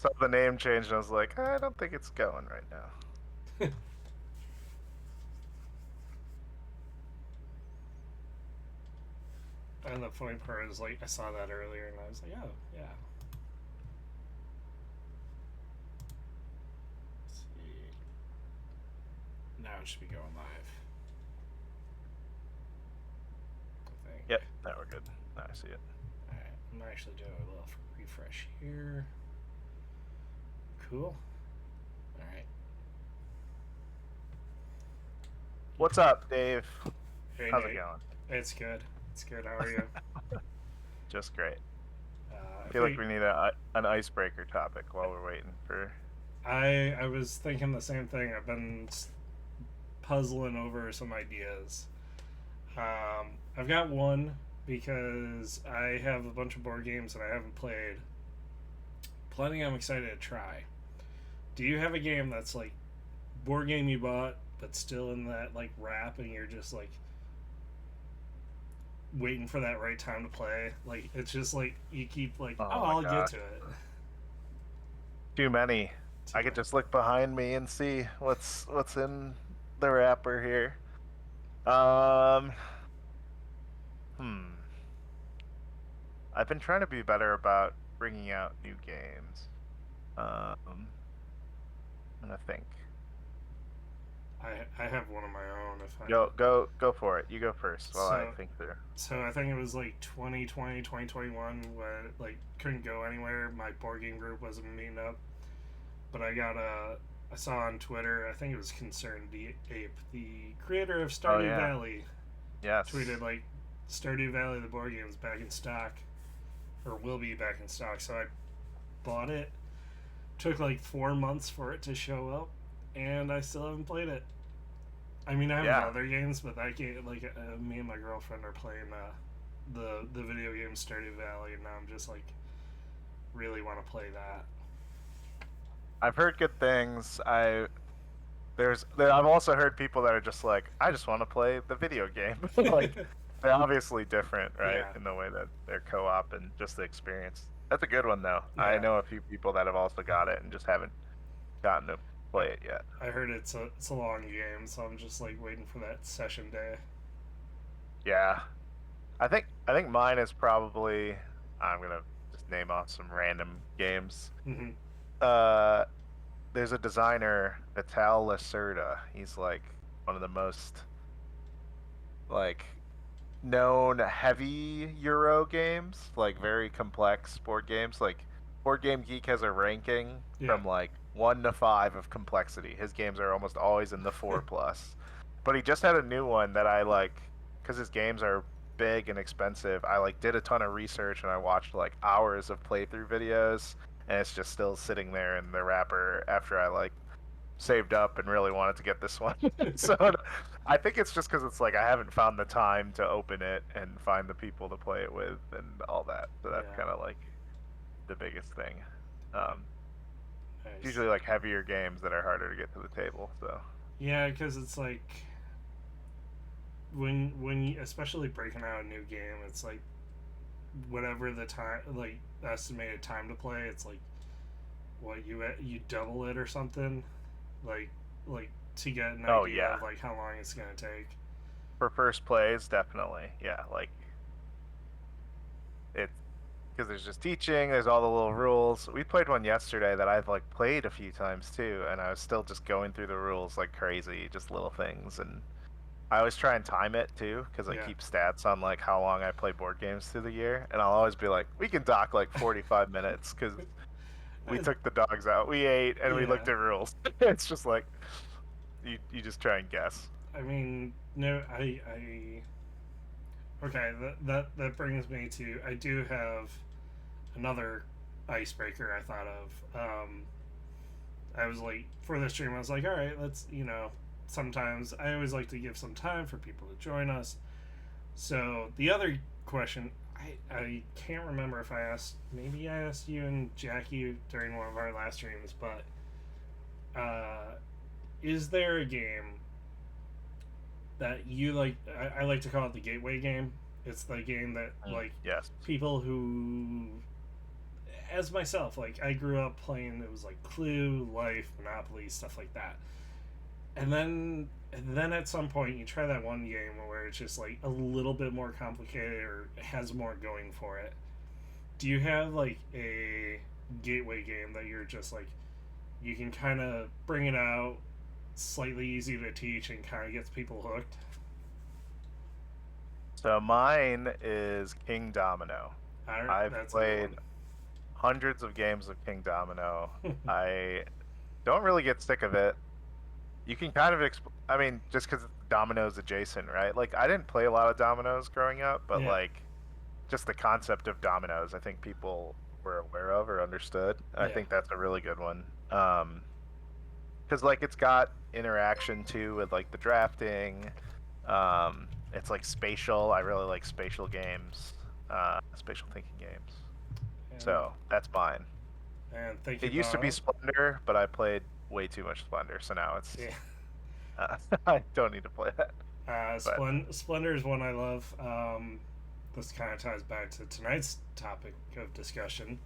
saw the name change and I was like, I don't think it's going right now. And the funny part is, like, I saw that earlier, and I was like, oh yeah. Let's see. Now it should be going live. I think. Yep, now we're good. Now I see it. All right, I'm actually doing a little refresh here. Cool. All right. What's up, Dave? Hey How's it Nate, going? it's good. It's good. How are you? Just great. I Feel like think we need an icebreaker topic while we're waiting for. I was thinking the same thing. I've been puzzling over some ideas. I've got one because I have a bunch of board games that I haven't played. Plenty I'm excited to try. Do you have a game that's like board game you bought but still in that like wrap and you're just like waiting for that right time to play? Like it's just like you keep like, oh, Oh my I'll get gosh, to it. too many. Too I could many. just look behind me and see what's in the wrapper here. Um, hmm. I've been trying to be better about bringing out new games. I'm gonna think. I have one of my own if I Go for it. You go first while I so think through. so I think it was like 2020, 2021 when like couldn't go anywhere. My board game group wasn't meeting up, but I saw on Twitter. I think it was Concerned Ape, the creator of Oh Stardew yeah. Valley, tweeted Yes. like Stardew Valley the board game is back in stock or will be back in stock. So I bought it. Took like 4 months for it to show up, and I still haven't played it. I mean, I have Yeah. other games, but that game, like, me and my girlfriend are playing the video game Stardew Valley, and now I'm just like really want to play that. I've heard good things. I've also heard people that are just like, I just want to play the video game. Like they're obviously different, right? Yeah, In the way that they're co-op and just the experience. That's a good one though. I yeah. know a few people that have also got it and just haven't gotten to I, play it yet. I heard it's a long game, so I'm just like waiting for that session day. Yeah. I think mine is probably I'm gonna just name off some random games. Hmm. Uh there's a designer, Vital Lacerda. He's like one of the most like known heavy Euro games, like very complex board games. Like Board Game Geek has a ranking Yeah. from like 1 to 5 of complexity. His games are almost always in the 4 plus. But he just had a new one that I like because his games are big and expensive. I like did a ton of research and I watched like hours of playthrough videos and it's just still sitting there in the wrapper after I like saved up and really wanted to get this one. So I think it's just because it's like I haven't found the time to open it and find the people to play it with and all that. So that's Yeah. kind of like the biggest thing. It's Nice. usually like heavier games that are harder to get to the table. So Yeah, because it's like when you, especially breaking out a new game, it's like whatever the time like estimated time to play, it's like what you double it or something, like like to get an oh idea yeah, of like how long it's gonna take. for first plays definitely. Yeah, like it's because there's just teaching. There's all the little rules. We played one yesterday that I've like played a few times too, and I was still just going through the rules like crazy, just little things and I always try and time it too, because I Yeah. keep stats on like how long I play board games through the year, and I'll always be like, we can dock like 45 minutes because we Uh, took the dogs out, we ate, and we looked yeah. at rules. It's just like you just try and guess. I mean, no, I okay. That brings me to I do have another icebreaker I thought of. I was like for this stream, I was like, all right, let's sometimes I always like to give some time for people to join us. So the other question, I can't remember if I asked, maybe I asked you and Jackie during one of our last streams, but uh, is there a game that you like? I like to call it the gateway game. It's the game that Mm. like Yes. people who as myself, like I grew up playing. It was like Clue, Life, Monopoly, stuff like that. And then at some point you try that one game where it's just like a little bit more complicated or has more going for it. Do you have like a gateway game that you're just like you can kind of bring it out, slightly easy to teach, and kind of gets people hooked? So mine is King Domino. I've That's a played good hundreds of games of King Domino. one. I don't really get sick of it. You can kind of, I mean, just because dominoes adjacent, right? Like, I didn't play a lot of dominoes growing up, but Yeah, like, just the concept of dominoes, I think people were aware of or understood. I yeah, think that's a really good one. Because like it's got interaction too with like the drafting. It's like spatial. I really like spatial games, spatial thinking games. and So that's mine. thank you, It used to be Bob. Splendor, but I played way too much Splendor, so now it's Yeah, I don't need to play that. But Splendor is one I love. This kind of ties back to tonight's topic of discussion,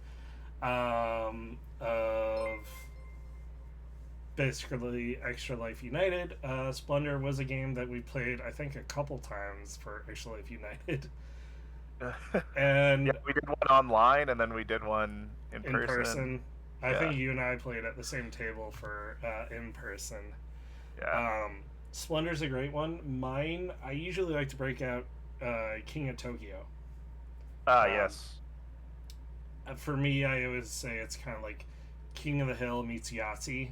of basically Extra Life United. Splendor was a game that we played, I think, a couple times for Extra Life United, yeah, and we did one online and then we did one in in person. person. I Yeah, think you and I played at the same table for in person. yeah. Um, Splendor's a great one. Mine, I usually like to break out King of Tokyo. Ah, Um, yes. for me, I always say it's kind of like King of the Hill meets Yahtzee.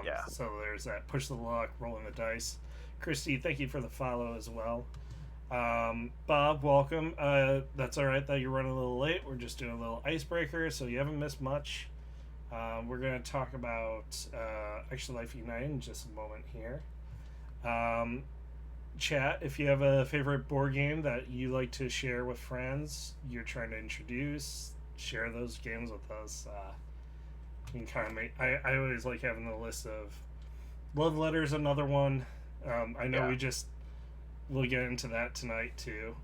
Yeah. So there's that push the luck, rolling the dice. Christy, thank you for the follow as well. Bob, welcome. That's all right that you're running a little late. We're just doing a little icebreaker, so you haven't missed much. We're going to talk about Extra Life United in just a moment here. Um, Chat, if you have a favorite board game that you like to share with friends, you're trying to introduce, share those games with us. You can kind of make. I always like having the list of Love Letters, another one. I know Yeah. we just we'll get into that tonight too.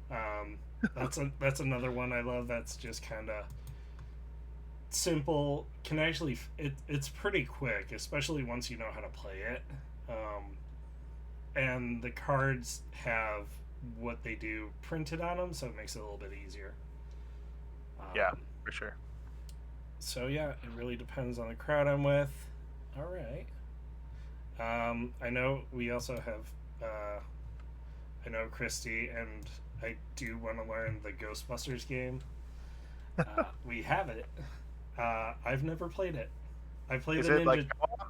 That's another one I love. That's just kind of simple. Can actually it's pretty quick, especially once you know how to play it. And the cards have what they do printed on them, so it makes it a little bit easier. Yeah, Um, for sure. so yeah, it really depends on the crowd I'm with. All right. I know we also have. I know Christy, and I do want to learn the Ghostbusters game. We have it. I've never played it. I played Is the it like Ninja. co-op?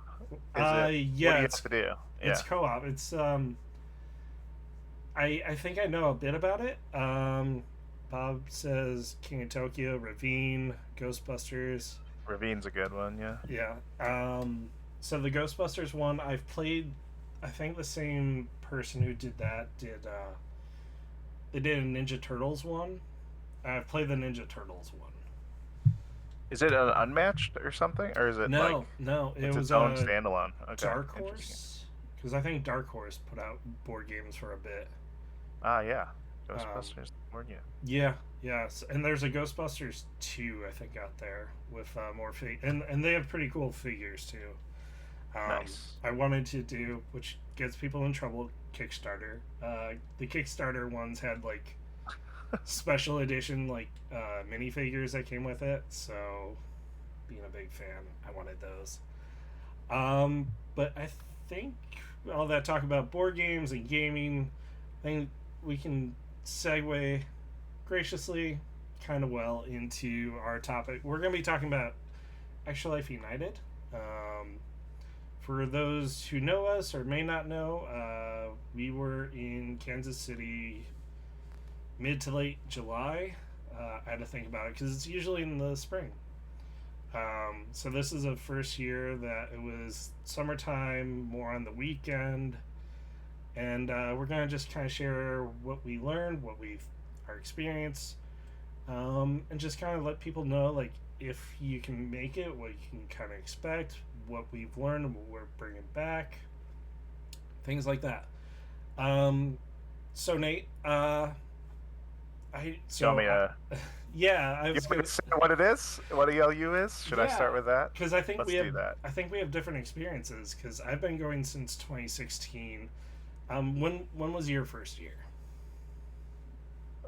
Is it what do Yeah, you have to do? it's Yeah. co-op. It's I think I know a bit about it. Bob says King of Tokyo, Ravine, Ghostbusters. Ravine's a good one, yeah. Yeah. So the Ghostbusters one I've played. I think the same person who did that did. They did a Ninja Turtles one. I've played the Ninja Turtles one. Is it an unmatched or something? Or is it like No, it it's was its own a standalone? Okay, Dark interesting. Horse because I think Dark Horse put out board games for a bit. Ah, yeah. Um, Ghostbusters, weren't you? yeah, yes, and there's a Ghostbusters 2 I think out there with more and they have pretty cool figures too. Nice. I wanted to do, which gets people in trouble, Kickstarter. The Kickstarter ones had like special edition like minifigures that came with it, so being a big fan, I wanted those. But I think all that talk about board games and gaming, I think we can segue graciously kind of well into our topic. We're going to be talking about Extra Life United. For those who know us or may not know, we were in Kansas City mid to late July. I had to think about it because it's usually in the spring. So this is the first year that it was summertime, more on the weekend, and we're gonna just kind of share what we learned, our experience, and just kind of let people know like if you can make it, what you can kind of expect, what we've learned, what we're bringing back, things like that. So Nate, I You want so me to? yeah, I You was want me gonna. to say what it is? What ELU is? Should I Yeah, start with that? because Let's do that. I think we have different experiences. Because I've been going since 2016. When was your first year?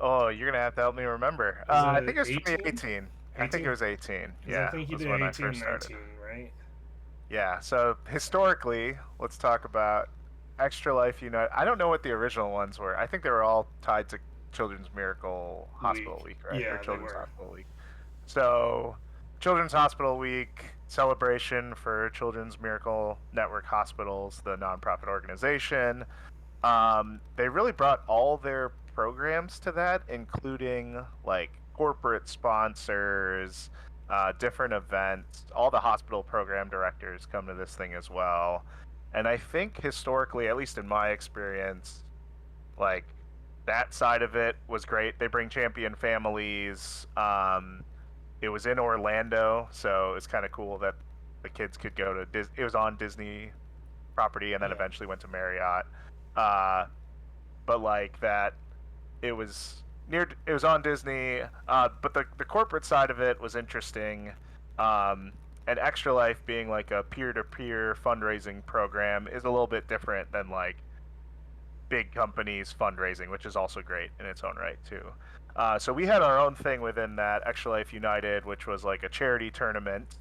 Oh, you're gonna have to help me remember. Was I think it it was 18? 2018. I think it 18? was 18. Because I Yeah, think you was did when I 18, first started. 19, right? Yeah. So historically, let's talk about Extra Life United. I don't know what the original ones were. I think they were all tied to Children's Miracle Hospital Week. Week, right? Or Yeah, they Children's were. Hospital Week. So, Children's Hospital Week celebration for Children's Miracle Network Hospitals, the nonprofit organization. They really brought all their programs to that, including like corporate sponsors, different events. All the hospital program directors come to this thing as well. And I think historically, at least in my experience, like that side of it was great. They bring champion families. It was in Orlando, so it's kind of cool that the kids could go to It was on Disney property, and then Yeah. eventually went to Marriott. Uh, but like that, it was near. It was on Disney. But the corporate side of it was interesting. Um, and Extra Life being like a peer-to-peer fundraising program is a little bit different than like big companies fundraising, which is also great in its own right too. So we had our own thing within that Extra Life United, which was like a charity tournament,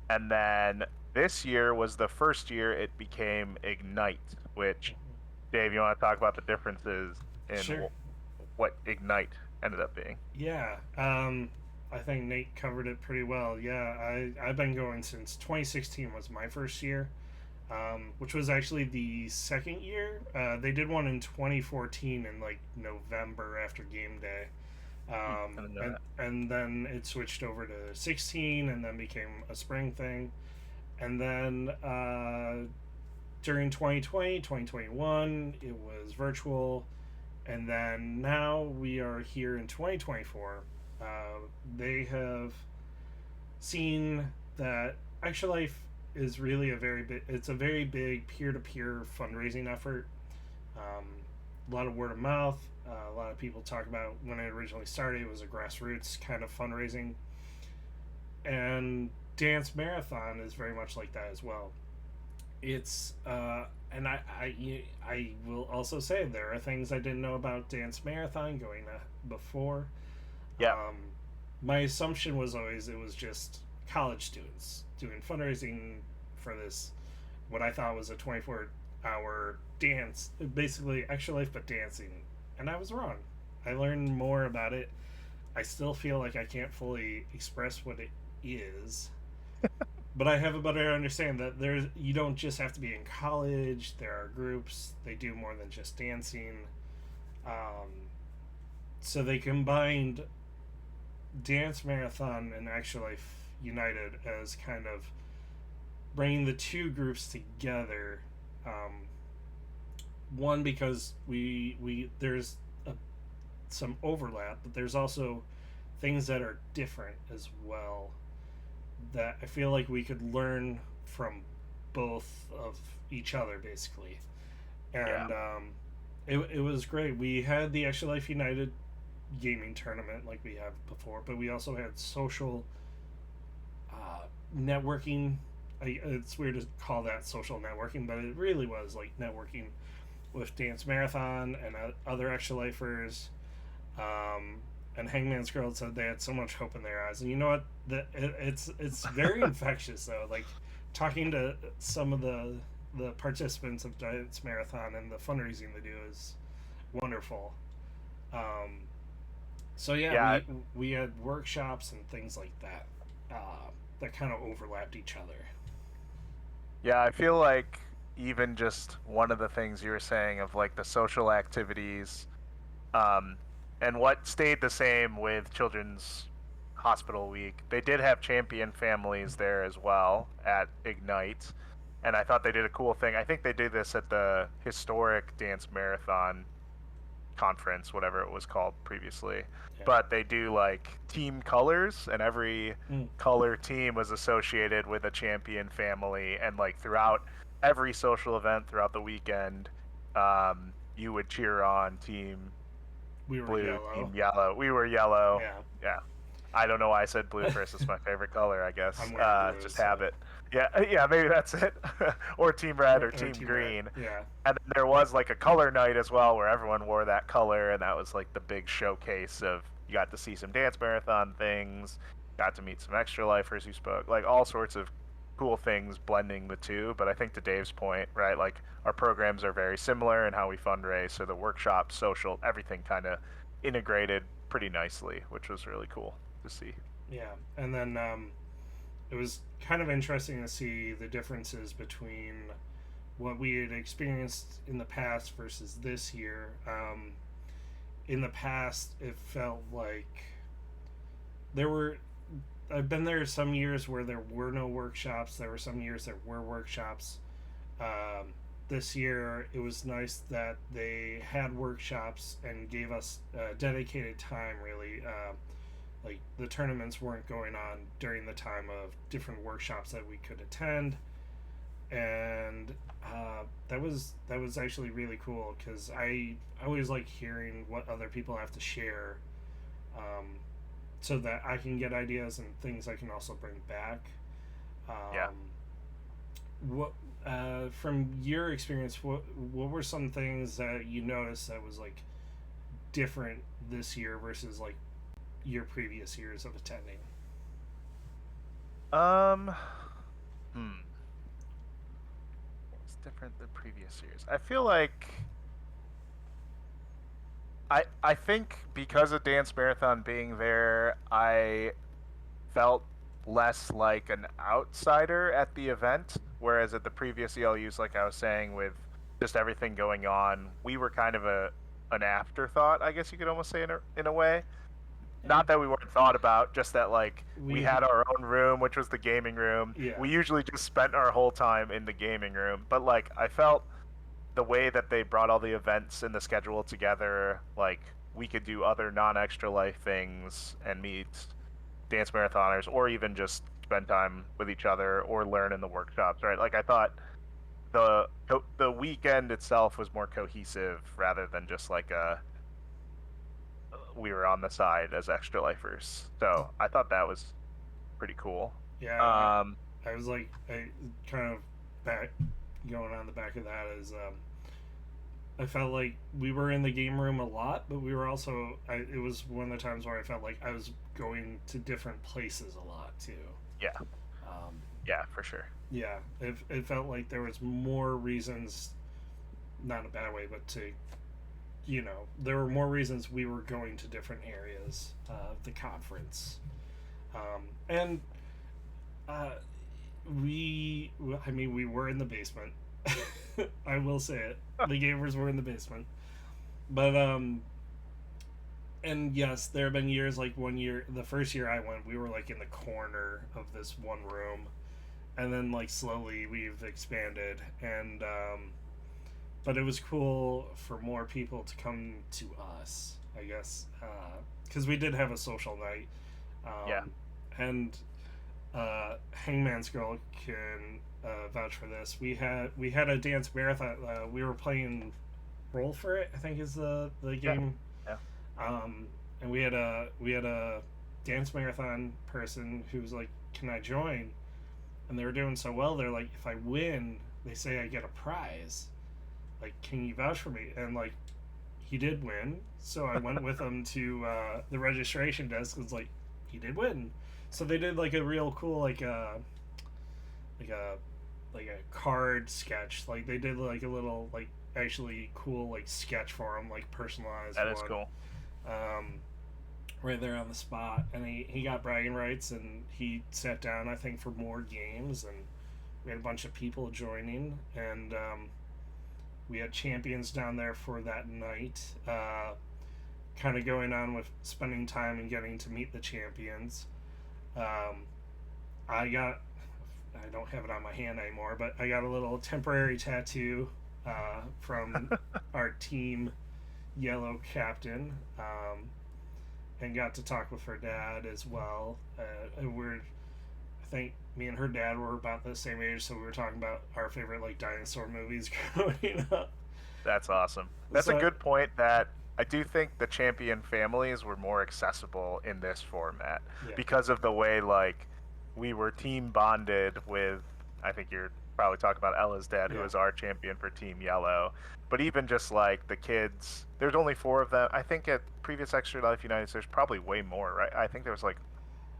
and then this year was the first year it became Ignite, which Dave, you want to talk about the differences in Sure. what Ignite ended up being? Yeah. I think Nate covered it pretty well. Yeah, I've been going since 2016 was my first year, which was actually the second year. They did one in 2014 in like November after game day. I didn't know that. And then it switched over to 16 and then became a spring thing. And then during 2020, 2021, it was virtual. And then now we are here in 2024. Uh, they have seen that Extra Life is really it's a very big peer-to-peer fundraising effort. Um, a lot of word of mouth. A lot of people talk about when it originally started, it was a grassroots kind of fundraising. And Dance Marathon is very much like that as well. It's and I will also say there are things I didn't know about Dance Marathon going before. Yeah, Um, my assumption was always it was just college students doing fundraising for this, what I thought was a 24-hour dance, basically Extra Life but dancing, and I was wrong. I learned more about it. I still feel like I can't fully express what it is, but I have a better understanding that there's you don't just have to be in college. There are groups. They do more than just dancing. Um, so they combined Dance Marathon and Actual Life United as kind of bringing the two groups together. Um, one because we there's some overlap, but there's also things that are different as well that I feel like we could learn from both of each other basically. yeah, And it was great. We had the Extra Life United gaming tournament like we have before, but we also had social networking. It's weird to call that social networking, but it really was like networking with Dance Marathon and other Extra Lifers. Um, and Hangman's Girl said they had so much hope in their eyes. And you know what? It's very infectious though. Like talking to some of the participants of Dance Marathon and the fundraising they do is wonderful. Um, so yeah, yeah, we had workshops and things like that that kind of overlapped each other. yeah. I feel like even just one of the things you were saying of like the social activities, um, and what stayed the same with Children's Hospital Week, they did have champion families there as well at Ignite, and I thought they did a cool thing. I think they did this at the historic dance marathon conference, whatever it was called previously. Yeah. But they do like team colors, and every Mm. color team was associated with a champion family. And like throughout every social event throughout the weekend, you would cheer on team We were Blue, yellow. team yellow. We were yellow. Yeah, Yeah. I don't know why I said blue first. It's my favorite color, I guess. I'm wearing blue, Just so habit. Yeah, yeah, maybe that's it. Or team red or or team team red. green. Yeah, And then there was like a color night as well where everyone wore that color, and that was like the big showcase of you got to see some dance marathon things, got to meet some extra lifers who spoke, like all sorts of cool things blending the two. But I think to Dave's point, right, like our programs are very similar in how we fundraise, so the workshop, social, everything kind of integrated pretty nicely, which was really cool to see. yeah. And then it was kind of interesting to see the differences between what we had experienced in the past versus this year. In the past, it felt like there were. I've been there some years where there were no workshops. There were some years there were workshops. This year, it was nice that they had workshops and gave us dedicated time. Really, like the tournaments weren't going on during the time of different workshops that we could attend, and that was actually really cool because I always like hearing what other people have to share, um, so that I can get ideas and things I can also bring back. Yeah. What from your experience, what were some things that you noticed that was like different this year versus like your previous years of attending? Um, hmm. What's different than previous years? I feel like I think because of Dance Marathon being there, I felt less like an outsider at the event, whereas at the previous ELUs, like I was saying, with just everything going on, we were kind of a an afterthought, I guess you could almost say in a way. And Not that we weren't thought about, just that like we we, had our own room, which was the gaming room. yeah, We usually just spent our whole time in the gaming room, but like I felt the way that they brought all the events and the schedule together, like we could do other non-extra life things and meet dance marathoners, or even just spend time with each other or learn in the workshops, right? Like I thought the weekend itself was more cohesive rather than just like a we were on the side as extra lifers. So I thought that was pretty cool. yeah. Um, I was like, I kind of back going on the back of that is I felt like we were in the game room a lot, but we were also. It was one of the times where I felt like I was going to different places a lot too. yeah, Um, yeah, for sure. yeah, it felt like there was more reasons, not in a bad way, but to, there were more reasons we were going to different areas of the conference, and uh, I mean, we were in the basement. I will say it. The gamers were in the basement. But and yes, there have been years like one year, the first year I went, we were like in the corner of this one room, and then like slowly we've expanded, and but it was cool for more people to come to us, I guess, because we did have a social night, Yeah, and Hangman's Girl can vouch for this. We had a dance marathon. We were playing Roll for It, I think is the yeah, game. yeah. And we had a dance marathon person who was like, "Can I join?" And they were doing so well. They're like, "If I win, they say I get a prize. Like, can you vouch for me?" And like, he did win, so I went with him to the registration desk. It's like he did win, so they did like a real cool like a like a card sketch. Like they did like a little like actually cool like sketch for him, like personalized That is one. cool. Um, right there on the spot, and he got bragging rights, and he sat down I think for more games, and we had a bunch of people joining, and we had champions down there for that night. Kind of going on with spending time and getting to meet the champions. Um, I got I don't have it on my hand anymore, but I got a little temporary tattoo from our team yellow captain, and got to talk with her dad as well. I think me and her dad were about the same age, so we were talking about our favorite like dinosaur movies growing up. That's awesome. That's a So good point that I do think the champion families were more accessible in this format Yeah. because of the way like we were team bonded with. I think you're probably talking about Ella's dad, who Yeah. was our champion for Team Yellow. But even just like the kids, there's only four of them. I think at previous Extra Life United, there's probably way more, right? I think there was like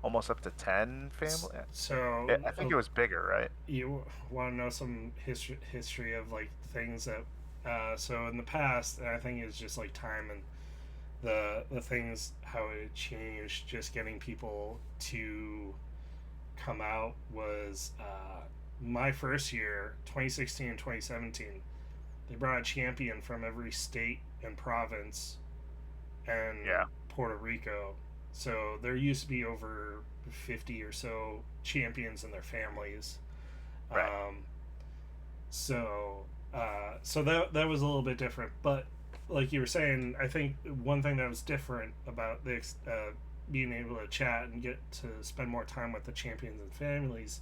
almost up to 10 family. So I think it was bigger, right? you want to know some history of like things that so in the past, and I think it's just like time and the things how it changed, just getting people to come out was my first year 2016 and 2017 they brought a champion from every state and province and Yeah, Puerto Rico. So there used to be over 50 or so champions and their families. right. Um, so that was a little bit different. But like you were saying, I think one thing that was different about this being able to chat and get to spend more time with the champions and families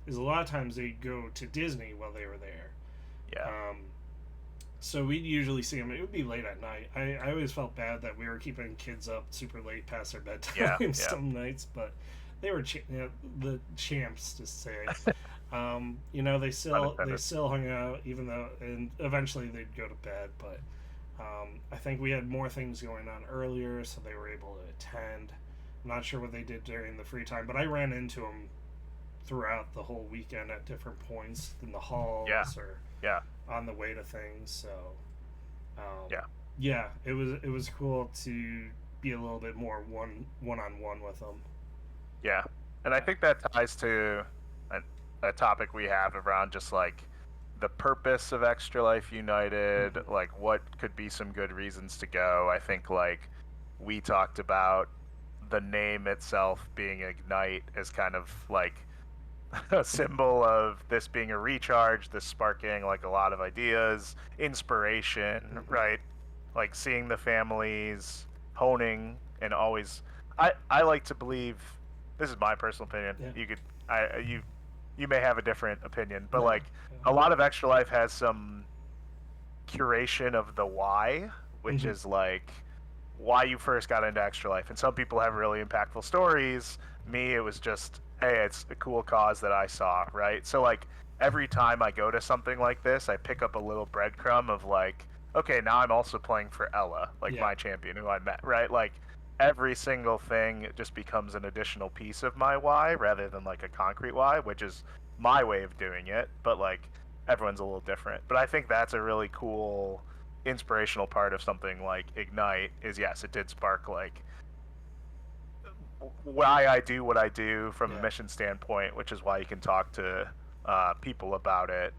is a lot of times they'd go to Disney while they were there. Yeah, Um, so we'd usually see them. It would be late at night. I always felt bad that we were keeping kids up super late past their yeah, bedtime yeah. some nights, but they were the champs to say. They Unintended. still hung out even though, and eventually they'd go to bed. But I think we had more things going on earlier, so they were able to attend. I'm not sure what they did during the free time, but I ran into them throughout the whole weekend at different points in the Yeah, halls or yeah, on the way to things. So, yeah. yeah, it was cool to be a little bit more one on one with them. Yeah, and I think that ties to a topic we have around just like the purpose of Extra Life United, Mm-hmm. like what could be some good reasons to go. I think like we talked about the name itself being Ignite as kind of like a symbol of this being a recharge, this sparking like a lot of ideas, inspiration, Mm-hmm. right? Like seeing the families honing and always I like to believe this is my personal opinion. Yeah. You could you may have a different opinion, but No. like a lot of Extra Life has some curation of the why, which Mm-hmm. is like why you first got into Extra Life. And some people have really impactful stories. Me, it was just, hey, it's a cool cause that I saw, right? So like every time I go to something like this, I pick up a little breadcrumb of like, okay, now I'm also playing for Ella, like Yeah. my champion who I met, right? Like every single thing just becomes an additional piece of my why rather than like a concrete why, which is my way of doing it. But like everyone's a little different. But I think that's a really cool inspirational part of something like Ignite is yes, it did spark like why I do what I do from a Yeah. mission standpoint, which is why you can talk to people about it.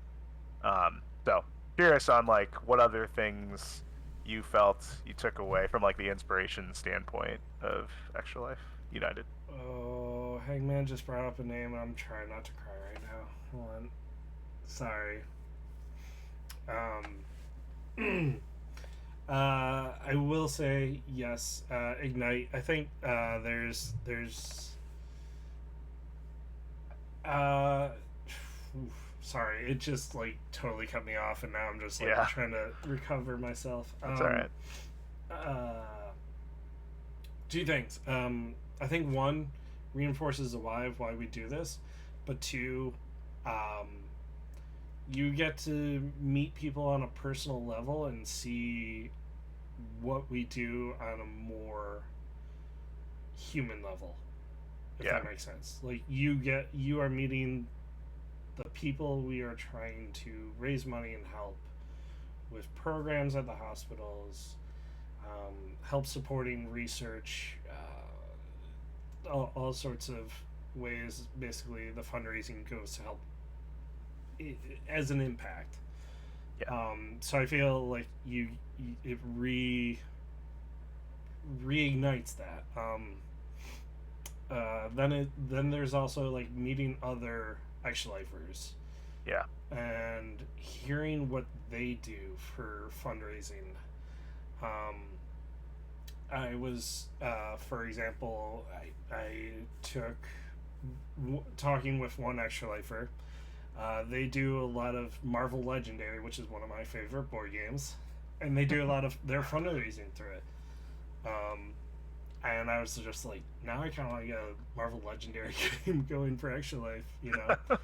So curious on like what other things you felt you took away from like the inspiration standpoint of Extra Life United. Oh, Hangman just brought up a name, and I'm trying not to cry right now. Hold on. Sorry. I will say yes. Ignite. I think there's uh, sorry, it just like totally cut me off, and now I'm just like Yeah, trying to recover myself. that's all right. Uh, Two things. I think one reinforces the why of why we do this, but two, um, you get to meet people on a personal level and see what we do on a more human level, if Yeah, that makes sense. Like you are meeting the people we are trying to raise money and help with programs at the hospitals, help supporting research, all sorts of ways. Basically, the fundraising goes to help as an impact. yeah, So I feel like it reignites that. Then there's also like meeting other extra lifers yeah, and hearing what they do for fundraising. Um, I was, for example, I took talking with one extra lifer. They do a lot of Marvel Legendary, which is one of my favorite board games. and they do a lot of their fundraising through it. Um, and I was just like, now I kind of want to get a Marvel Legendary game going for Extra Life, you know.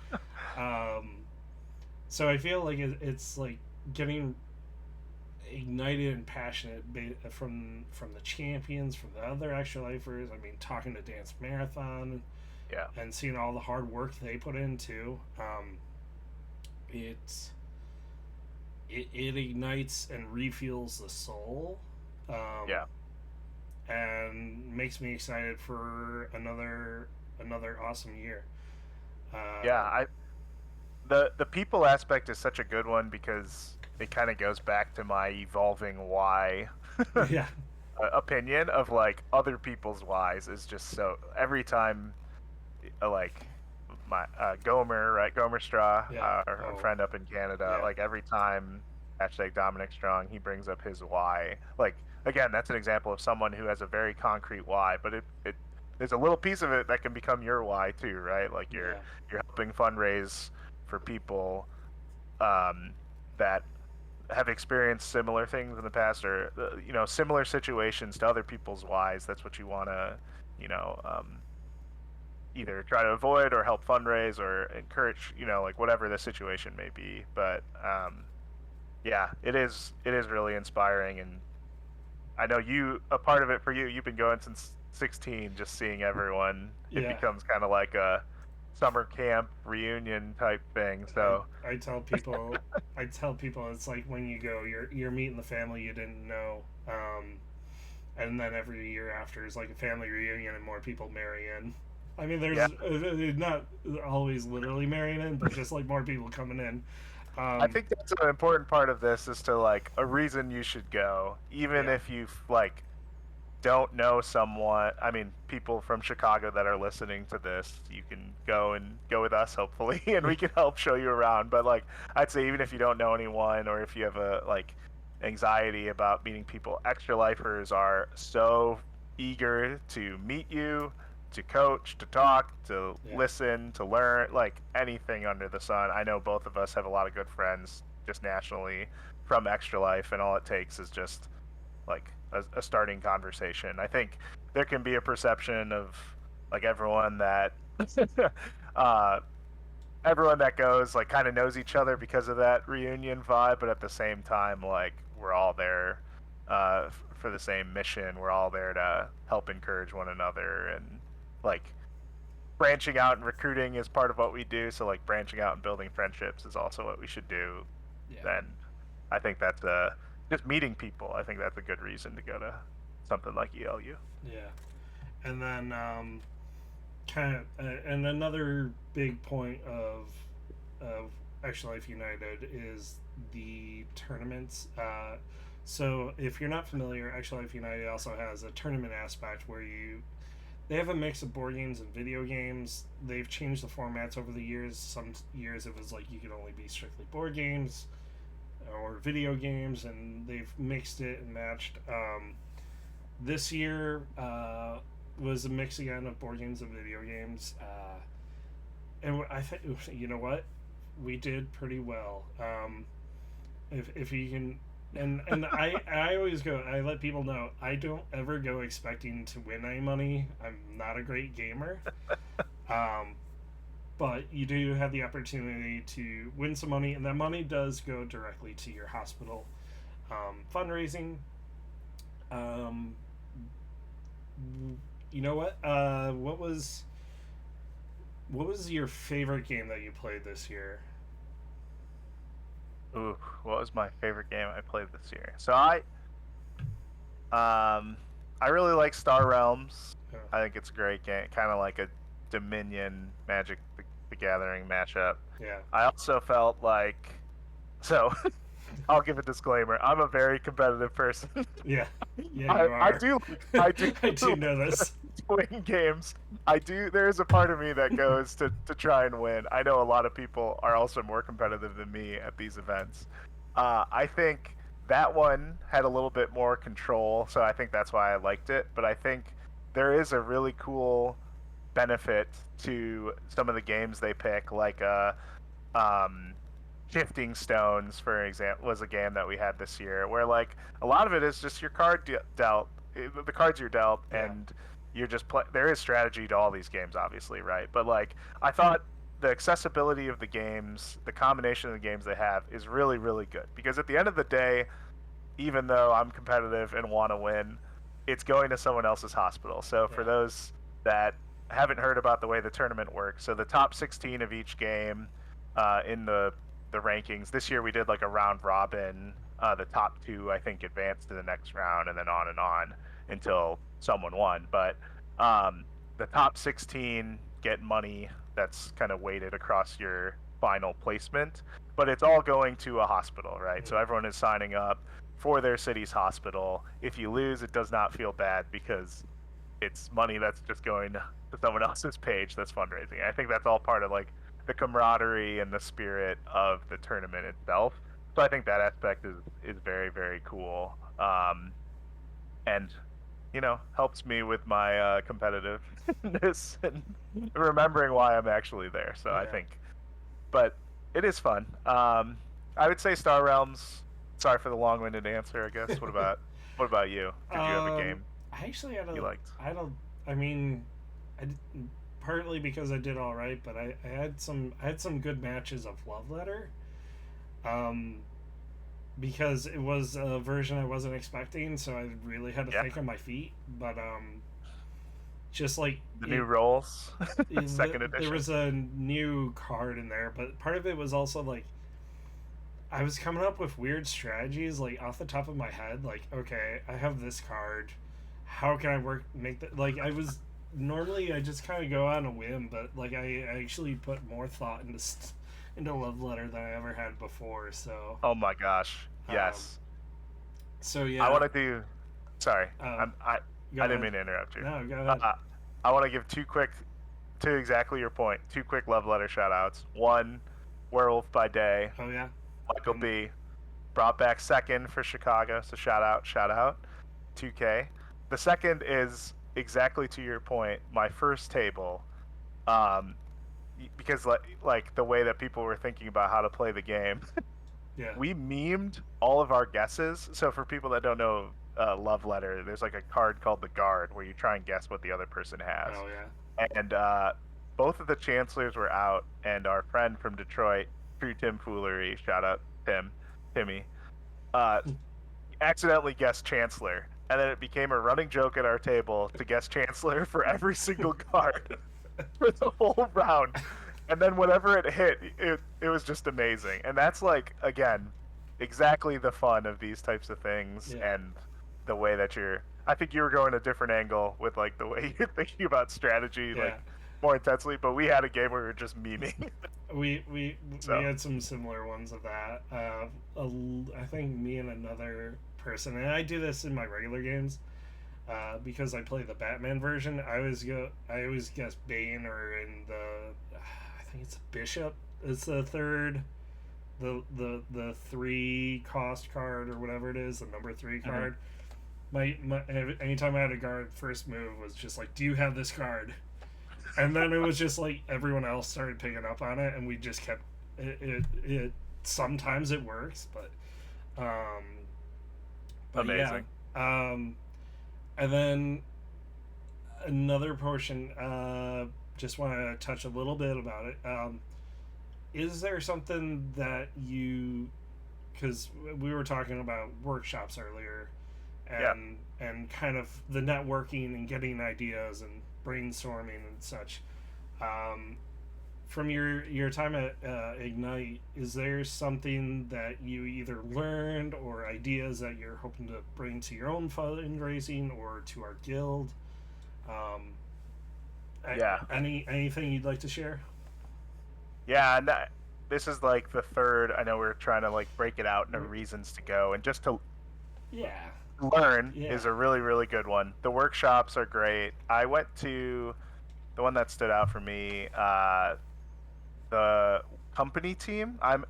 So I feel like it's like getting ignited and passionate from the champions, from the other Extra Lifers. I mean, talking to Dance Marathon Yeah. and seeing all the hard work they put into, it's it ignites and refuels the soul, um, Yeah. and makes me excited for another awesome year. Yeah. Um, The people aspect is such a good one because it kind of goes back to my evolving why yeah, opinion of like other people's whys is just so every time like my Gomer, right? Gomer Straw, yeah. our Oh, friend up in Canada, yeah, like every time hashtag Dominic Strong, he brings up his why. Like again, that's an example of someone who has a very concrete why, but it there's a little piece of it that can become your why too, right? Like yeah, you're helping fundraise for people um, that have experienced similar things in the past or similar situations to other people's whys. That's what you want to you know either try to avoid or help fundraise or encourage, like whatever the situation may be. But yeah, it is really inspiring, and I know a part of it for you. You've been going since 16, just seeing everyone. It yeah. becomes kind of like a summer camp reunion type thing. I So I tell people I tell people it's like when you go, you're meeting the family you didn't know, and then every year after is like a family reunion and more people marry in. I mean, there's yeah, not always literally marrying in, but just like more people coming in. I Um, think that's an important part of this is to like a reason you should go, even yeah, if you like don't know someone. I mean, people from Chicago that are listening to this, you can go and go with us, hopefully, and yeah, we can help show you around. But like, I'd say even if you don't know anyone or if you have a like anxiety about meeting people, extra lifers are so eager to meet you, to coach, to talk, to yeah, listen, to learn, like anything under the sun. I know both of us have a lot of good friends just nationally from Extra Life, and all it takes is just like a starting conversation. I think there can be a perception of like uh, everyone that goes like kind of knows each other because of that reunion vibe, but at the same time, like we're all there for the same mission. We're all there to help encourage one another, and like branching out and recruiting is part of what we do. So like branching out and building friendships is also what we should do. yeah, Then I think that's just meeting people. I think that's a good reason to go to something like ELU. yeah. And then kind of and another big point of Extra Life United is the tournaments. So if you're not familiar, Extra Life United also has a tournament aspect where they have a mix of board games and video games. They've changed the formats over the years. Some years it was like you could only be strictly board games or video games, and they've mixed it and matched. This year was a mix again of board games and video games, and I think you know what, we did pretty well. If you can, and I always go. I let people know I don't ever go expecting to win any money. I'm not a great gamer, um, but you do have the opportunity to win some money, and that money does go directly to your hospital fundraising. Um, you know what? What was your favorite game that you played this year? Ooh, what was my favorite game I played this year? So I really like Star Realms. Oh, I think it's a great game, kind of like a Dominion Magic the Gathering matchup. yeah, I also felt like so I'll give a disclaimer. I'm a very competitive person. yeah, yeah. I, You I are. do I do I do know this. win games. I do. There is a part of me that goes to try and win. I know a lot of people are also more competitive than me at these events. I think that one had a little bit more control, so I think that's why I liked it. But I think there is a really cool benefit to some of the games they pick, like um, Shifting Stones, for example, was a game that we had this year where like a lot of it is just your dealt, the cards you're dealt, Yeah. and you're just play. There is strategy to all these games, obviously, right? But like I thought the accessibility of the games, the combination of the games they have, is really really good because at the end of the day, even though I'm competitive and want to win, it's going to someone else's hospital. So for Yeah. those that haven't heard about the way the tournament works, so the top 16 of each game in the rankings this year we did like a round robin. The top two I think advanced to the next round, and on until someone won. But the top 16 get money that's kind of weighted across your final placement, but it's all going to a hospital, right? So Mhm. everyone is signing up for their city's hospital. If you lose, it does not feel bad because it's money that's just going to someone else's page that's fundraising. I think that's all part of like the camaraderie and the spirit of the tournament itself. So I think that aspect is very very cool, and helps me with my competitiveness and remembering why I'm actually there. So I Yeah. think, but it is fun. I would say Star Realms. Sorry for the long-winded answer. I guess. What about you? Did you have a um, game I actually had you a, liked? I don't, I mean, I did, partly because I did all right, but I had some good matches of Love Letter. Um, because it was a version I wasn't expecting, so I really had to Yeah, think on my feet. But just like the new roles, second there edition. was a new card in there, but part of it was also like I was coming up with weird strategies, like off the top of my head. Like, okay, I have this card. How can I make that? Like, I was normally I just kind of go on a whim, but like I actually put more thought into Love Letter than I ever had before. So, Oh my gosh, um, yes. so I yeah. want to do. Sorry, Uh, I'm I. Go I didn't ahead. mean to interrupt you. No, go ahead. Uh, I want to give to exactly your point, two quick love letter shout outs. One, Werewolf by Day, Oh yeah, Michael and B. Brought back second for Chicago, so shout out, 2K. The second is exactly to your point, my first table, um, because like the way that people were thinking about how to play the game, yeah. we memed all of our guesses. So for people that don't know Love Letter, there's like a card called the Guard where you try and guess what the other person has. Oh yeah. And both of the chancellors were out, and our friend from Detroit, True Tim Foolery, shout out Timmy, uh, accidentally guessed Chancellor. And then it became a running joke at our table to guess Chancellor for every single card for the whole round. And then whenever it hit, it was just amazing. And that's like again, exactly the fun of these types of things Yeah. and the way that you're I think you were going a different angle with like the way you're thinking about strategy like Yeah. more intensely, but we had a game where we were just memeing. We So, had some similar ones of that. I think me and another person, and I do this in my regular games. Because I play the Batman version, I always guess Bane or in I think it's Bishop. It's the third, the 3 cost card or whatever it is, the number 3 mhm. card. My anytime I had a guard, first move was just like, "Do you have this card?" And then it was just like everyone else started picking up on it, and we just kept it sometimes it works, um, but yeah, Amazing. um, and then another portion. Just want to touch a little bit about it. Is there something that you, because we were talking about workshops earlier, Yeah. and kind of the networking and getting ideas and brainstorming and such. Um, from your time at Ignite, is there something that you either learned or ideas that you're hoping to bring to your own fundraising or to our guild? Um, Yeah. anything you'd like to share? Yeah, and this is like the third. I know we're trying to like break it out into reasons to go, and just to Yeah, learn yeah, is a really, really good one. The workshops are great. I went to the one that stood out for me, the company team. I'm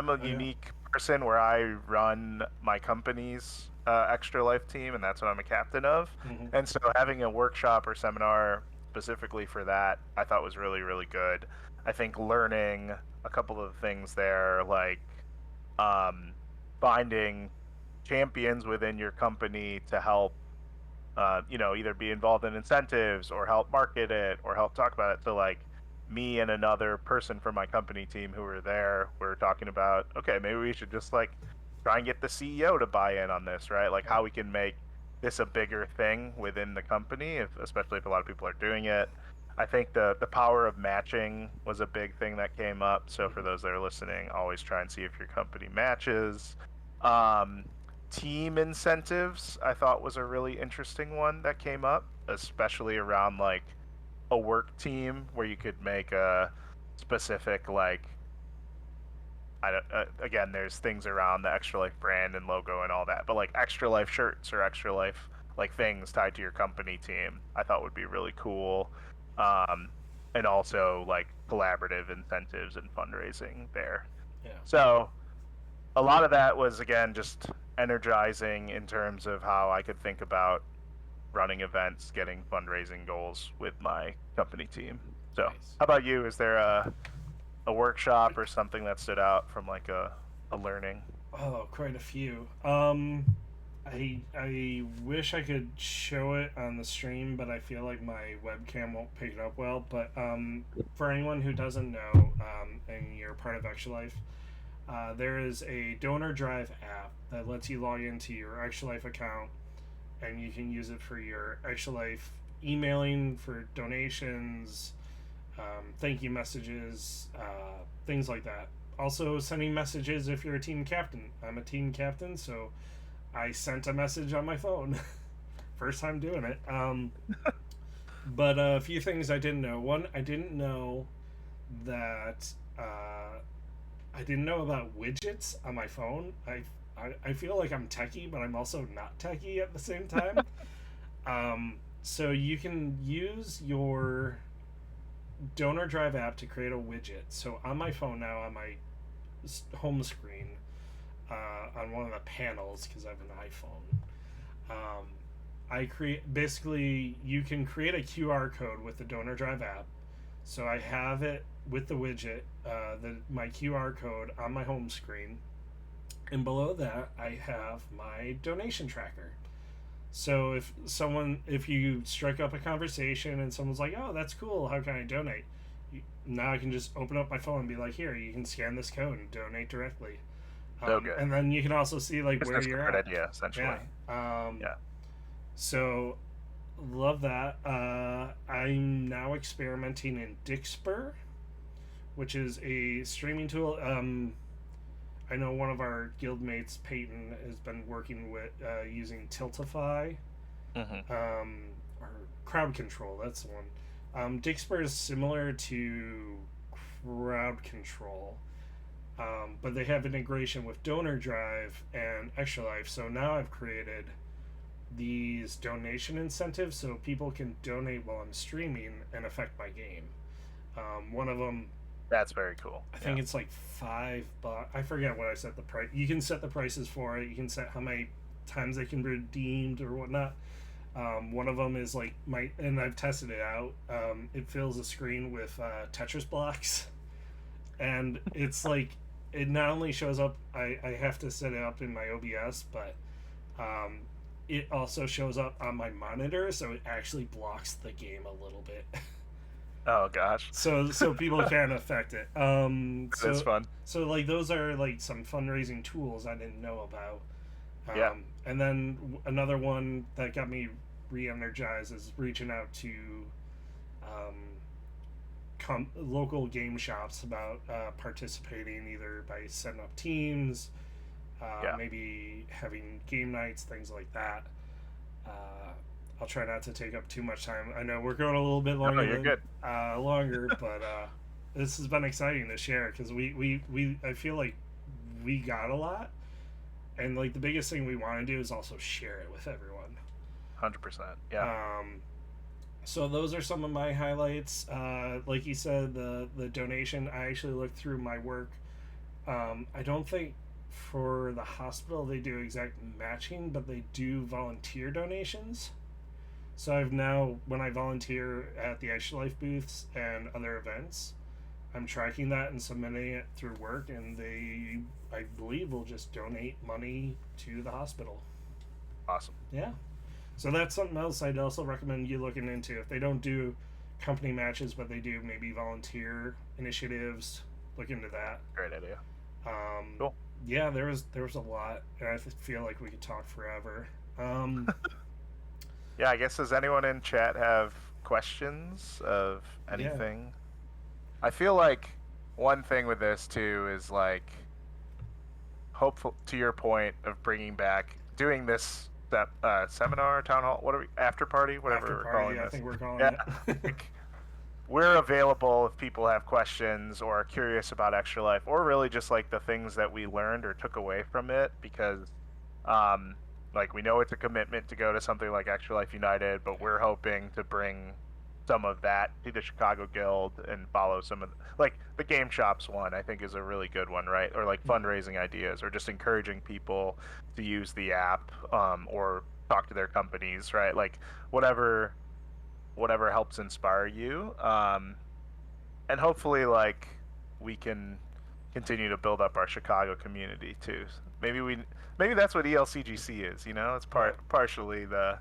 a oh yeah, unique person where I run my company's extra life team, and that's what I'm a captain of. mm-hmm. And so having a workshop or seminar specifically for that, I thought was really, really good. I think learning a couple of things there, like um, finding champions within your company to help, either be involved in incentives or help market it or help talk about it. So like me and another person from my company team who were there were talking about, okay, maybe we should just like try and get the CEO to buy in on this, right? Like Yep. how we can make this a bigger thing within the company, especially if a lot of people are doing it. I think the power of matching was a big thing that came up. So for Mhm. those that are listening, always try and see if your company matches. Um, Team incentives, I thought was a really interesting one that came up, especially around like a work team where you could make a specific like I don't, again, there's things around the Extra Life brand and logo and all that, but like Extra Life shirts or Extra Life like things tied to your company team, I thought would be really cool. Um, and also like collaborative incentives and fundraising there. Yeah. So a lot of that was again just energizing in terms of how I could think about running events, getting fundraising goals with my company team. So, Nice. how about you? Is there a workshop or something that stood out from like a learning? Oh, quite a few. I wish I could show it on the stream, but I feel like my webcam won't pick it up well. But for anyone who doesn't know, and you're part of Extra Life, there is a donor drive app that lets you log into your Extra Life account, and you can use it for your Extra Life emailing for donations, thank you messages, things like that. Also, sending messages if you're a team captain. I'm a team captain, so I sent a message on my phone. First time doing it. But a few things I didn't know. One, I didn't know that I didn't know about widgets on my phone. I feel like I'm techie, but I'm also not techie at the same time. So you can use your donor drive app to create a widget. So on my phone now, on my home screen, on one of the panels, because I have an iPhone, I create basically you can create a QR code with the donor drive app. So I have it with the widget, my QR code on my home screen, and below that I have my donation tracker. So if you strike up a conversation and someone's like, "Oh, that's cool. How can I donate?" Now I can just open up my phone and be like, "Here, you can scan this code and donate directly." So good. And then you can also see like where Business you're card at. idea, essentially. Yeah. Um, Yeah. so love that. I'm now experimenting in Dixper, which is a streaming tool. I know one of our guildmates, Peyton, has been working with using Tiltify, Hmm. or Crowd Control. That's the one. Dixper is similar to Crowd Control, but they have integration with Donor Drive and Extra Life. So now I've created these donation incentives so people can donate while I'm streaming and affect my game. One of them, That's very cool. I Yeah. think it's like $5. I forget what I set the price. You can set the prices for it. You can set how many times they can be redeemed or whatnot. One of them is like and I've tested it out. It fills a screen with Tetris blocks, and it's like it not only shows up. I have to set it up in my OBS, but um, it also shows up on my monitor, so it actually blocks the game a little bit. Oh gosh. So people can affect it. That's fun. So like those are like some fundraising tools I didn't know about. Yeah. And then another one that got me re-energized is reaching out to um, local game shops about participating either by setting up teams, Yeah. maybe having game nights, things like that. Uh, I'll try not to take up too much time. I know we're going a little bit No, longer you're than good. longer, but this has been exciting to share because we I feel like we got a lot, and like the biggest thing we want to do is also share it with everyone. 100%. Yeah. Um, so those are some of my highlights. Like you said, the donation. I actually looked through my work. I don't think for the hospital they do exact matching, but they do volunteer donations. So I've now, when I volunteer at the Extra Life booths and other events, I'm tracking that and submitting it through work, and they, I believe, will just donate money to the hospital. Awesome. Yeah. So that's something else I'd also recommend you looking into. If they don't do company matches, but they do maybe volunteer initiatives, look into that. Great idea. Um, Cool. yeah, there was a lot, and I feel like we could talk forever. Um, Yeah, I guess, does anyone in chat have questions of yeah, anything? I feel like one thing with this too is like, hopeful to your point of bringing back doing this seminar, town hall, what are we, after party, after whatever we're calling party, I this. think we're calling Yeah, it. like, we're available if people have questions or are curious about Extra Life, or really just like the things that we learned or took away from it, because um like, we know it's a commitment to go to something like Extra Life United, but we're hoping to bring some of that to the Chicago Guild and follow some of like the game shops one, I think, is a really good one, right? Or like fundraising ideas, or just encouraging people to use the app, or talk to their companies, right? Like, whatever helps inspire you. And hopefully, like, we can continue to build up our Chicago community too. Maybe that's what ELCGC is. It's Right. partially the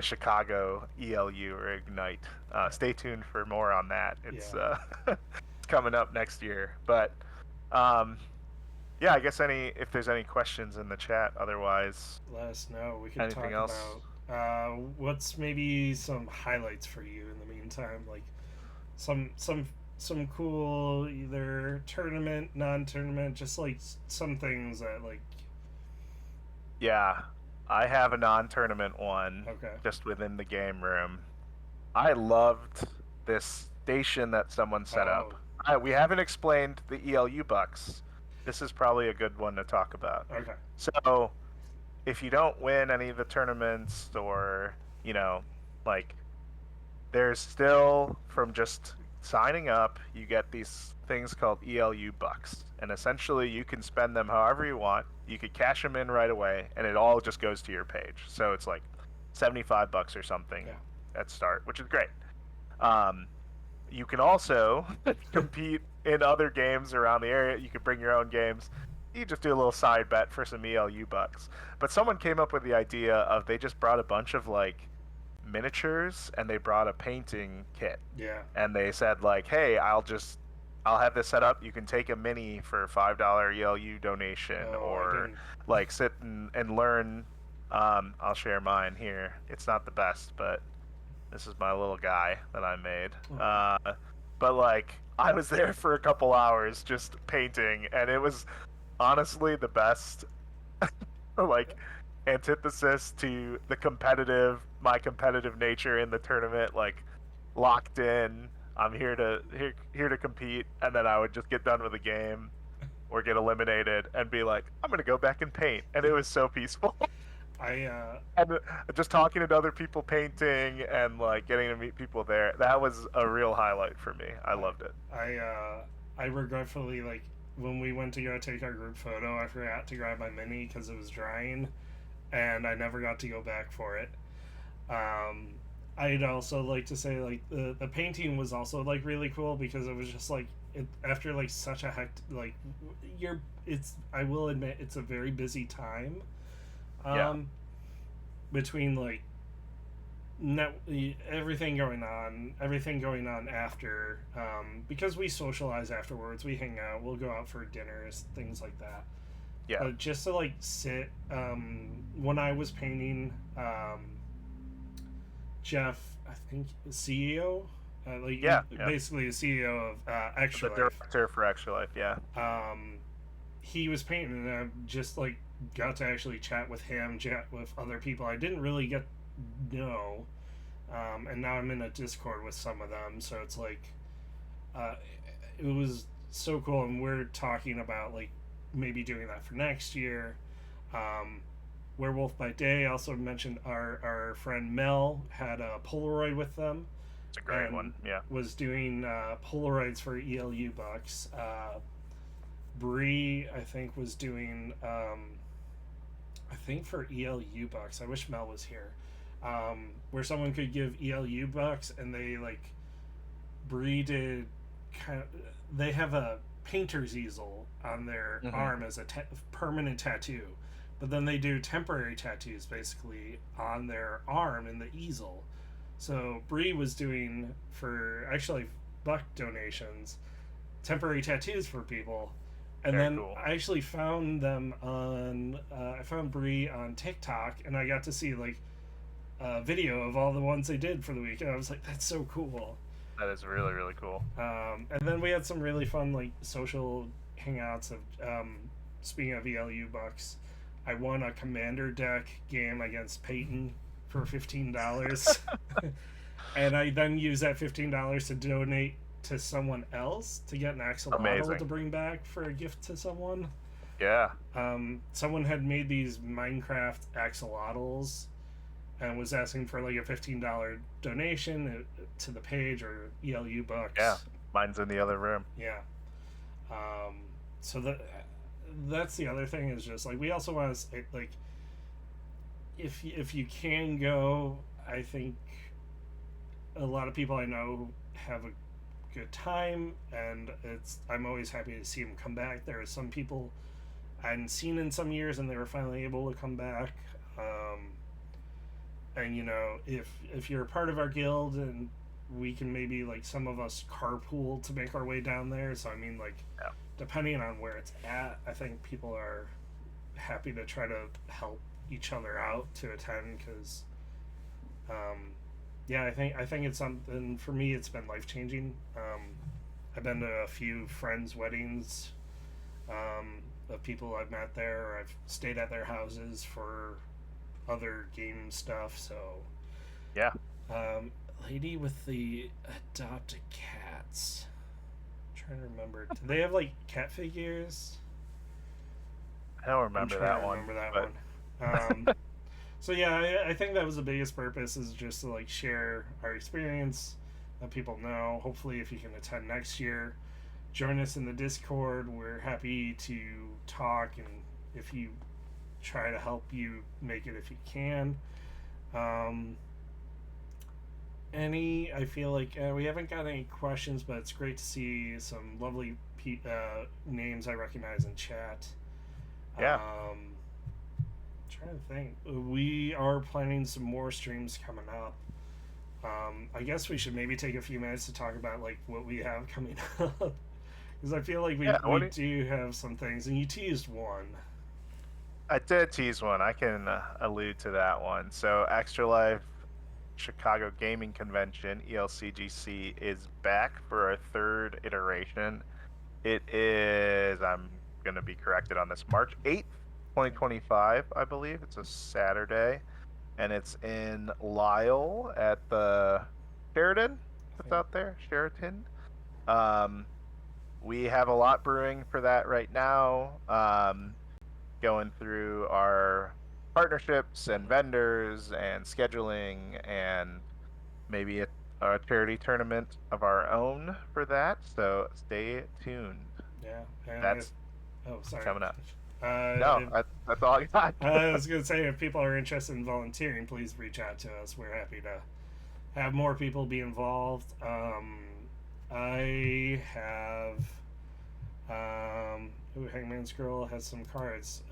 Chicago ELU or Ignite. Yeah. Stay tuned for more on that. It's Yeah. it's coming up next year. But um, yeah, I guess if there's any questions in the chat. Otherwise, Let us know. We could anything talk else? about what's maybe some highlights for you in the meantime, like some some some cool either tournament, non-tournament, just like some things that like. Yeah, I have a non-tournament one Okay. just within the game room. I loved this station that someone set up. Oh. We haven't explained the ELU bucks. This is probably a good one to talk about. Okay. So, if you don't win any of the tournaments, or, like, there's still, from just signing up, you get these things called ELU bucks. And essentially, you can spend them however you want. You could cash them in right away, and it all just goes to your page. So it's like $75 or something Yeah. at start, which is great. Um, you can also compete in other games around the area. You could bring your own games. You just do a little side bet for some ELU bucks. But someone came up with the idea of, they just brought a bunch of like miniatures, and they brought a painting kit, Yeah. and they said like, hey, I'll have this set up. You can take a mini for $5 ELU donation, Oh, I or didn't. like sit and learn. I'll share mine here. It's not the best, but this is my little guy that I made. Oh. But like, I was there for a couple hours just painting, and it was honestly the best like antithesis to my competitive nature in the tournament. Like, locked in, I'm here to compete, and then I would just get done with the game or get eliminated and be like, I'm gonna go back and paint, and it was so peaceful. I And just talking to other people painting, and like getting to meet people there, that was a real highlight for me. I loved it. I regretfully, like, when we went to go take our group photo, I forgot to grab my mini because it was drying, and I never got to go back for it. Um, I'd also like to say, like, the painting was also like really cool because it was just like after like such a like you're it's I will admit it's a very busy time, Yeah. um, between like net, everything going on after, because we socialize afterwards, we hang out, we'll go out for dinners, things like that. Yeah. But just to like sit, when I was painting, Jeff, I think CEO, like Yeah. Yeah. basically the CEO of The Extra Life. director for Extra Life. Yeah. He was painting, and I just like got to actually chat with him, chat with other people I didn't really get know, and now I'm in a Discord with some of them, so it's like, uh, it was so cool, and we're talking about like maybe doing that for next year. Um, Werewolf by Day also mentioned our friend Mel had a Polaroid with them It's a great and one. Yeah. was doing Polaroids for ELU bucks. Bree, I think, was doing, I think for ELU bucks. I wish Mel was here. Where someone could give ELU bucks, and they like Bree did they have a painter's easel on their Hmm. arm as a permanent tattoo, but then they do temporary tattoos basically on their arm in the easel. So Bree was doing, for actually buck donations, temporary tattoos for people, and Very then cool. I actually found them on I found Bree on TikTok, and I got to see like a video of all the ones they did for the week, and I was like, that's so cool. That is really, really cool. And then we had some really fun like social hangouts of speaking of ELU bucks. I won a commander deck game against Peyton for $15. And I then used that $15 to donate to someone else to get an axolotl Amazing. to bring back for a gift to someone. Yeah. Someone had made these Minecraft axolotls and was asking for like a $15 donation to the page or ELU Yeah. bucks. Mine's in the other room. Yeah. Um, so that's the other thing is just like we also want to like if you can go, I think a lot of people I know have a good time, and I'm always happy to see them come back. There are some people I hadn't seen in some years, and they were finally able to come back. And if you're a part of our guild, and we can maybe like some of us carpool to make our way down there. So I mean, like Yeah. depending on where it's at, I think people are happy to try to help each other out to attend because yeah, I think it's something for me. It's been life changing. I've been to a few friends' weddings of people I've met there, or I've stayed at their houses for other game stuff. So, Yeah. lady with the adopted cats. I'm trying to remember. Do they have like cat figures? I don't I'm remember trying that to one, remember that but one. So yeah, I think that was the biggest purpose is just to like share our experience, let people know. Hopefully, if you can attend next year, join us in the Discord. We're happy to talk, and if you try to help you make it if you can. Um, I feel like we haven't got any questions, but it's great to see some lovely names I recognize in chat. yeah. Trying to think. We are planning some more streams coming up. I guess we should maybe take a few minutes to talk about like what we have coming up because I feel like Yeah. we do have some things, and you teased one. I did tease one. I can allude to that one. So, Extra Life Chicago Gaming Convention, ELCGC, is back for a third iteration. It is, I'm going to be corrected on this, March 8th, 2025, I believe. It's a Saturday. And it's in Lisle at the Sheridan that's out there, Sheraton. Um, we have a lot brewing for that right now. Going through our partnerships and vendors and scheduling and maybe a charity tournament of our own for that. So stay tuned. Yeah, and That's oh sorry. coming up. No, If, that's all I got. I was gonna say if people are interested in volunteering, please reach out to us. We're happy to have more people be involved. I have Hangman's Girl has some cards.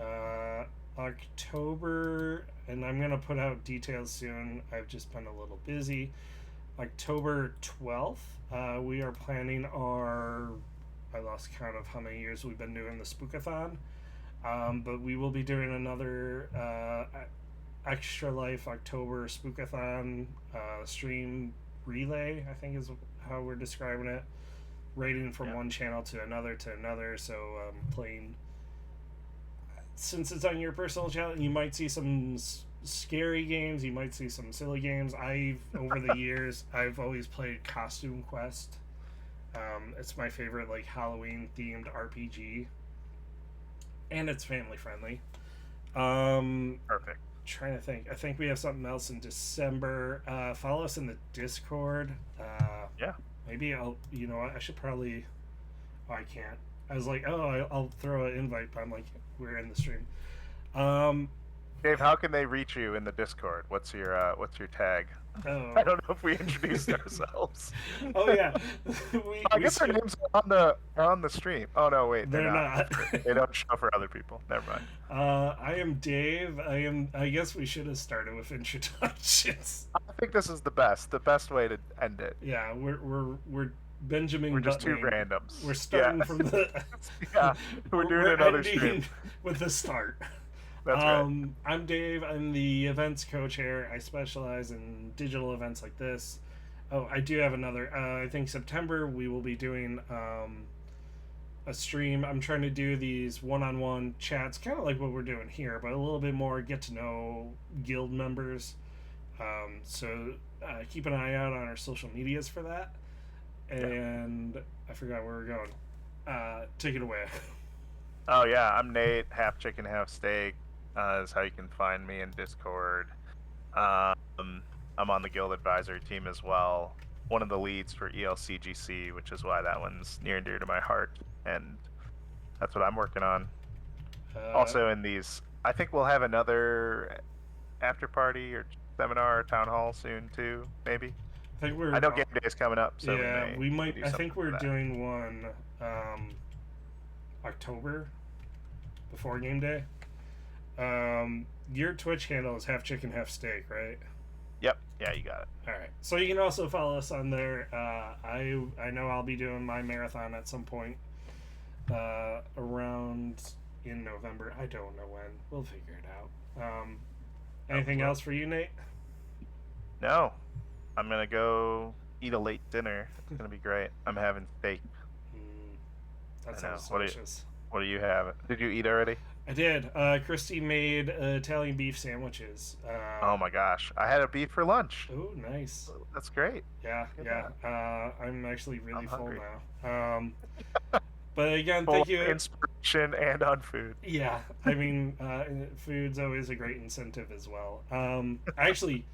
October, and I'm gonna put out details soon. I've just been a little busy. October 12th, we are planning our. I lost count of how many years we've been doing the Spookathon, but we will be doing another Extra Life October Spookathon stream relay. I think is how we're describing it. Rating from one channel to another. So playing. Since it's on your personal channel, you might see some scary games. You might see some silly games. Over the years, I've always played Costume Quest. It's my favorite like Halloween themed RPG, and it's family friendly. Perfect. Trying to think. I think we have something else in December. Follow us in the Discord. Yeah. Maybe I'll. You know what? I should probably. Oh, I can't. I was like, oh, I'll throw an invite, but I'm like, we're in the stream. Dave, how can they reach you in the Discord? What's your tag? I Oh. don't know if we introduced ourselves. Oh yeah, I we guess our should. names are on the stream. Oh no, wait, they're They're not. not. They don't show for other people. Never mind. I am Dave. I guess we should have started with introductions. I think this is the best way to end it. Yeah, we're Benjamin We're just two Buttoning. randoms. We're Yeah, starting from the. yeah. We're doing we're another ending stream. with the start. That's right. I'm Dave. I'm the events co-chair. I specialize in digital events like this. Oh, I do have another. I think September we will be doing a stream. I'm trying to do these one-on-one chats, kind of like what we're doing here, but a little bit more get to know guild members. So keep an eye out on our social medias for that. And I forgot where we're going. Take it away. Oh yeah, I'm Nate. Half chicken, half steak is how you can find me in Discord. I'm on the guild advisory team as well. One of the leads for ELCGC, which is why that one's near and dear to my heart, and that's what I'm working on. Also in these, I think we'll have another after party or seminar or town hall soon too, maybe. I know game day is coming up, so yeah, we might. do I think we're for that. doing one October before game day. Your Twitch handle is half chicken, half steak, right? Yep. Yeah, you got it. All right. So you can also follow us on there. I know I'll be doing my marathon at some point around in November. I don't know when. We'll figure it out. Anything else for you, Nate? No. I'm gonna go eat a late dinner. It's gonna be great. I'm having steak. That sounds What delicious. What do you have? Did you eat already? I did. Christy made Italian beef sandwiches. Oh my gosh, I had a beef for lunch. Oh, nice. That's great. Yeah, yeah. I'm actually really full hungry. now. But again, Full thank you. Inspiration and on food. Yeah, I mean, food's always a great incentive as well. Actually,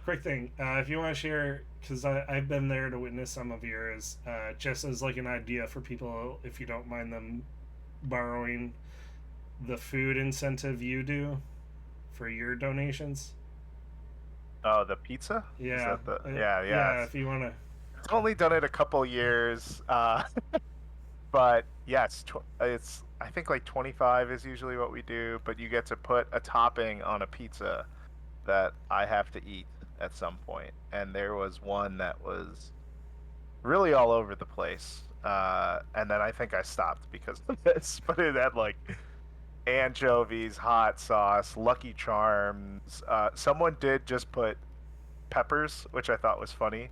quick thing, if you want to share, because I've been there to witness some of yours, just as like an idea for people, if you don't mind them borrowing the food incentive you do for your donations. Oh, the pizza? Yeah, yeah. if you want to. I've only done it a couple years, but yes, it's I think like 25 is usually what we do. But you get to put a topping on a pizza that I have to eat at some point, and there was one that was really all over the place, and then I think I stopped because of this. But it had like anchovies, hot sauce, Lucky Charms. Someone did just put peppers, which I thought was funny.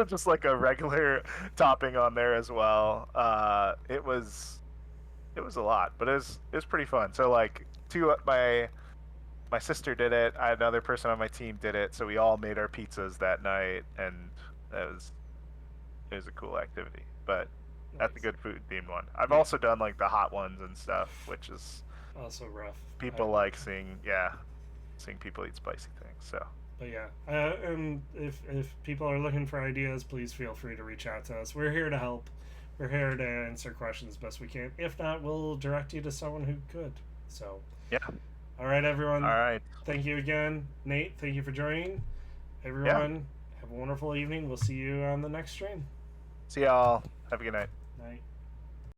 Just like a regular topping on there as well. It was a lot, but it was pretty fun. So like my sister did it. I had another person on my team did it. So we all made our pizzas that night, and it was a cool activity. But that's a good food themed one. I've also done like the hot ones and stuff, which is Also rough. people like seeing people eat spicy things. So. But yeah, and if people are looking for ideas, please feel free to reach out to us. We're here to help. We're here to answer questions as best we can. If not, we'll direct you to someone who could. So Yeah. All right, everyone. All right. Thank you again, Nate. Thank you for joining. Everyone, have a wonderful evening. We'll see you on the next stream. See y'all. Have a good night. Night.